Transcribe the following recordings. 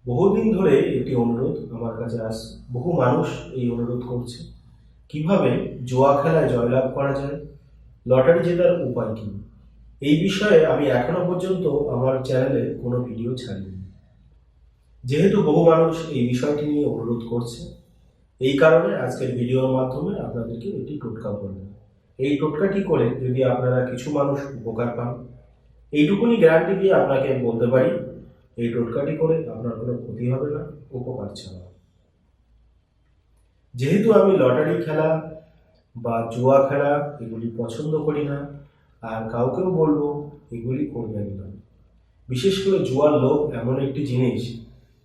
বহুদিন ধরে একটি অনুরোধ আমার কাছে বহু মানুষ এই অনুরোধ করছে কিভাবে জুয়া খেলায় জয়লাভ করা যায়, লটারি জেতার উপায় কি। এই বিষয়ে আমি এখনো পর্যন্ত আমার চ্যানেলে কোনো ভিডিও ছাড়িনি। যেহেতু বহু মানুষ এই বিষয়টি নিয়ে অনুরোধ করছে, এই কারণে আজকের ভিডিওর মাধ্যমে আপনাদেরকে একটি টোটকা বলব। এই টোটকাটি করে যদি আপনারা কিছু মানুষ উপকার পান, এইটুকুনি গ্যারান্টি দিয়ে আপনাকে বলতে পারি এই টোটকাটি করে আপনার কোনো ক্ষতি হবে না, উপকার ছাড়া। যেহেতু আমি লটারি খেলা বা জুয়া খেলা এগুলি পছন্দ করি না, আর কাউকেও বলবো এগুলি করবেন না। বিশেষ করে জুয়ার লোভ এমন একটি জিনিস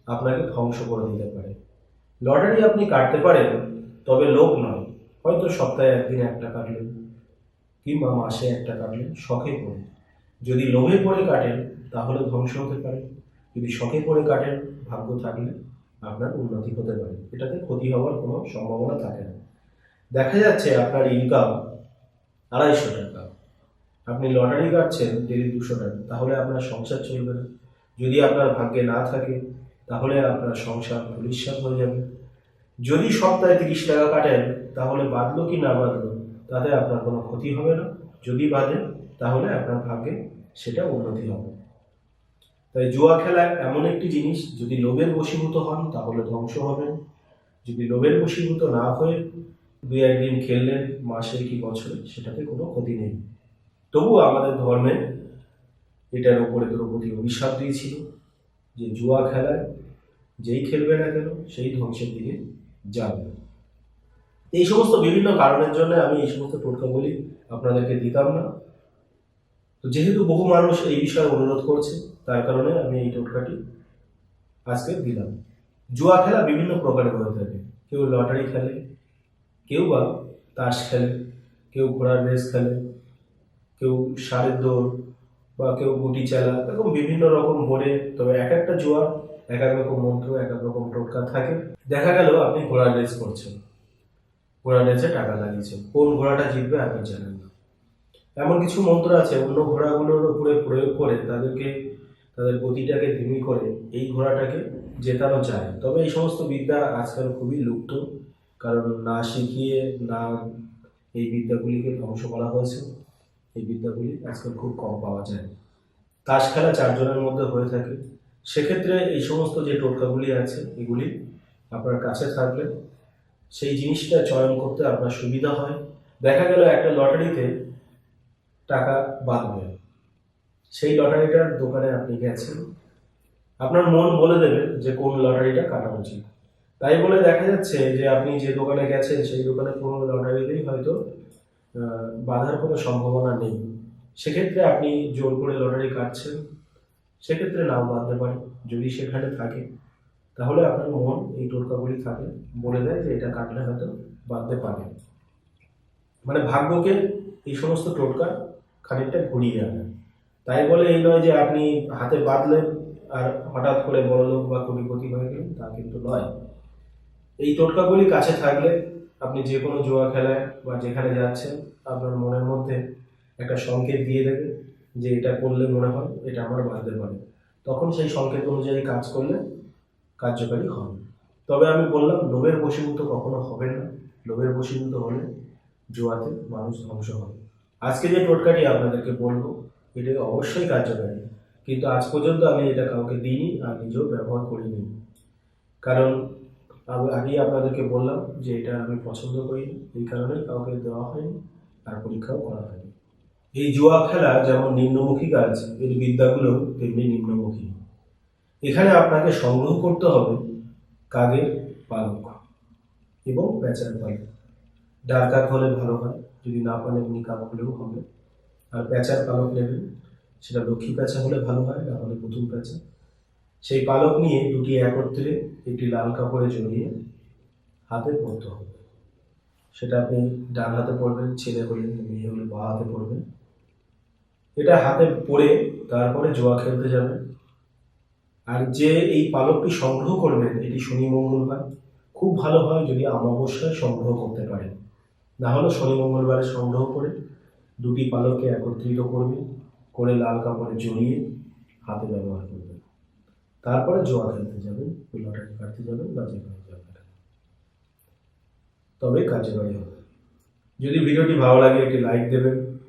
আপনাকে ধ্বংস করে দিতে পারে। লটারি আপনি কাটতে পারেন, তবে লোভ নয়। হয়তো সপ্তাহে একদিন একটা কাটলেন কিংবা মাসে একটা কাটলেন, শখে পড়ে। যদি লোভে পড়ে কাটেন তাহলে ধ্বংস হতে পারে, যদি শখে পড়ে কাটেন ভাগ্য থাকলে আপনার উন্নতি হতে পারে, এটাতে ক্ষতি হওয়ার কোনো সম্ভাবনা থাকে না। দেখা যাচ্ছে আপনার ইনকাম 250 টাকা, আপনি লটারি কাটছেন ডেলি 200 টাকা, তাহলে আপনার সংসার চলবে না। যদি আপনার ভাগ্যে না থাকে তাহলে আপনার সংসার ধূলিসাৎ হয়ে যাবে। যদি সপ্তাহে 30 টাকা কাটেন, তাহলে বাঁধলো কি না বাঁধলো তাতে আপনার কোনো ক্ষতি হবে না। যদি বাঁধে তাহলে আপনার ভাগ্যে সেটা উন্নতি হবে। তাই জুয়া খেলা এমন একটি জিনিস, যদি লোভের বশীভূত হন তাহলে ধ্বংস হবেন। যদি লোভের বশীভূত না হয়ে 2-1 দিন খেললেন মাসে কি বছরে, সেটাতে কোনো ক্ষতি নেই। তবুও আমাদের ধর্মে এটার ওপরে দ্রৌপদী অভিশাপ দিয়েছিল যে জুয়া খেলায় যেই খেলবে না কেন সেই ধ্বংসের দিকে যাবে। এই সমস্ত বিভিন্ন কারণের জন্য আমি এই সমস্ত টোটকাগুলি আপনাদেরকে দিতাম না। তো যেহেতু বহু মানুষ এই বিষয়ে অনুরোধ করছে, তার কারণে আমি এই টোটকাটি আজকে দিলাম। জুয়া খেলা বিভিন্ন প্রকারের হয়ে থাকে। কেউ লটারি খেলে, কেউ বা তাস খেলে, কেউ ঘোড়ার রেস খেলে, কেউ ষাঁড়ের দৌড়, বা কেউ গুটি চালা, এরকম বিভিন্ন রকম বোর্ডে। তবে এক একটা জুয়া এক এক রকম মন্ত্র, এক এক রকম টোটকা থাকে। দেখা গেল আপনি ঘোড়ার রেস করছেন, ঘোড়ার রেসে টাকা লাগিয়েছেন, কোন ঘোড়াটা জিতবে আপনি জানেন না। এমন কিছু মন্ত্র আছে অন্য ঘোড়াগুলোর উপরে প্রয়োগ করে তাদের গতিটাকে ধিমি করে এই ঘোড়াটাকে জেতানো যায়। তবে এই সমস্ত বিদ্যা আজকাল খুবই লুপ্ত, কারণ না শিখিয়ে না এই বিদ্যাগুলিকে ধ্বংস করা হয়েছে। এই বিদ্যাগুলি আজকাল খুব কম পাওয়া যায়। তাস খেলা 4 জনের মধ্যে হয়ে থাকে। সেক্ষেত্রে এই সমস্ত যে টোটকাগুলি আছে এগুলি আপনার কাছে থাকলে সেই জিনিসটা চয়ন করতে আপনার সুবিধা হয়। দেখা গেল একটা লটারিতে টাকা বাঁধবে, সেই লটারিটার দোকানে আপনি গেছেন, আপনার মন বলে দেবে যে কোন লটারিটা কাটা উচিত। তাই বলে দেখা যাচ্ছে যে আপনি যে দোকানে গেছেন সেই দোকানে কোনো লটারিতেই হয়তো বাধার কোনো সম্ভাবনা নেই। সেক্ষেত্রে আপনি জোর করে লটারি কাটছেন, সেক্ষেত্রে নাও বাঁধতে পারে। যদি সেখানে থাকে তাহলে আপনার মন এই টোটকাগুলি থাকে বলে দেয় যে এটা কাটলে হয়তো বাঁধতে পারে। মানে ভাগ্যকে এই সমস্ত টোটকা খানিকটা ঘুরিয়ে আনে। তাই বলে এই নয় যে আপনি হাতে বাঁধলেন আর হঠাৎ করে বড়লোক বা কোটিপতি হয়ে গেলেন, তা কিন্তু নয়। এই টোটকাগুলি কাছে থাকলে আপনি যে কোনো জুয়া খেলায় বা যেখানে যাচ্ছেন আপনার মনের মধ্যে একটা সংকেত দিয়ে দেবে যে এটা করলে মনে হয় এটা আমার বাঁধতে পারে। তখন সেই সংকেত অনুযায়ী কাজ করলে কার্যকারী হবে। তবে আমি বললাম লোভের বশীভূত কখনো হবে না। লোভের বশীভূত হলে জুয়াতে মানুষ ধ্বংস হবে। আজকে যে টোটকাটি আপনাদেরকে বলবো এটা অবশ্যই কার্যকারী, কিন্তু আজ পর্যন্ত আমি এটা কাউকে দিইনি আর নিজেও ব্যবহার করিনি। কারণ আমি আগেই আপনাদেরকে বললাম যে এটা আমি পছন্দ করি, এই কারণে কাউকে দেওয়া হয়নি আর পরীক্ষাও করা হয়নি। এই জুয়া খেলা যেমন নিম্নমুখী কাজ, এর বিদ্যাগুলো তেমনি নিম্নমুখী। এখানে আপনাকে সংগ্রহ করতে হবে কাকের পালক এবং প্যাঁচার পালক। ডাক কাক হলে ভালো হয়, যদি না পান এমনি কাক হলেও হবে। আর প্যাঁচার পালক নেবেন, সেটা লক্ষ্মী প্যাঁচা হলে ভালো হয়, না হলে পুতুল প্যাঁচা। সেই পালক নিয়ে দুটি একত্রে একটি লাল কাপড়ে জড়িয়ে হাতে পরতে হবে। সেটা আপনি ডান হাতে পরবেন, ছেলে হলে, মেয়ে হলে বাঁ হাতে পরবেন। এটা হাতে পরে তারপরে জুয়া খেলতে যাবেন। আর যে এই পালকটি সংগ্রহ করবেন এটি শনি মঙ্গলবার, খুব ভালো হয় যদি অমাবস্যায় সংগ্রহ করতে পারেন। না হলে শনি মঙ্গলবারে সংগ্রহ করে দুটি পালককে একত্রিত করবেন, করে লাল কাপড়ে জড়িয়ে হাতে ব্যবহার করবেন। তারপরে জুয়া খেলতে যাবেন। দেখতে যাবেন বা যেখানে যাবেন, তবে কার্যকারী হবে। যদি ভিডিওটি ভালো লাগে একটি লাইক দেবেন,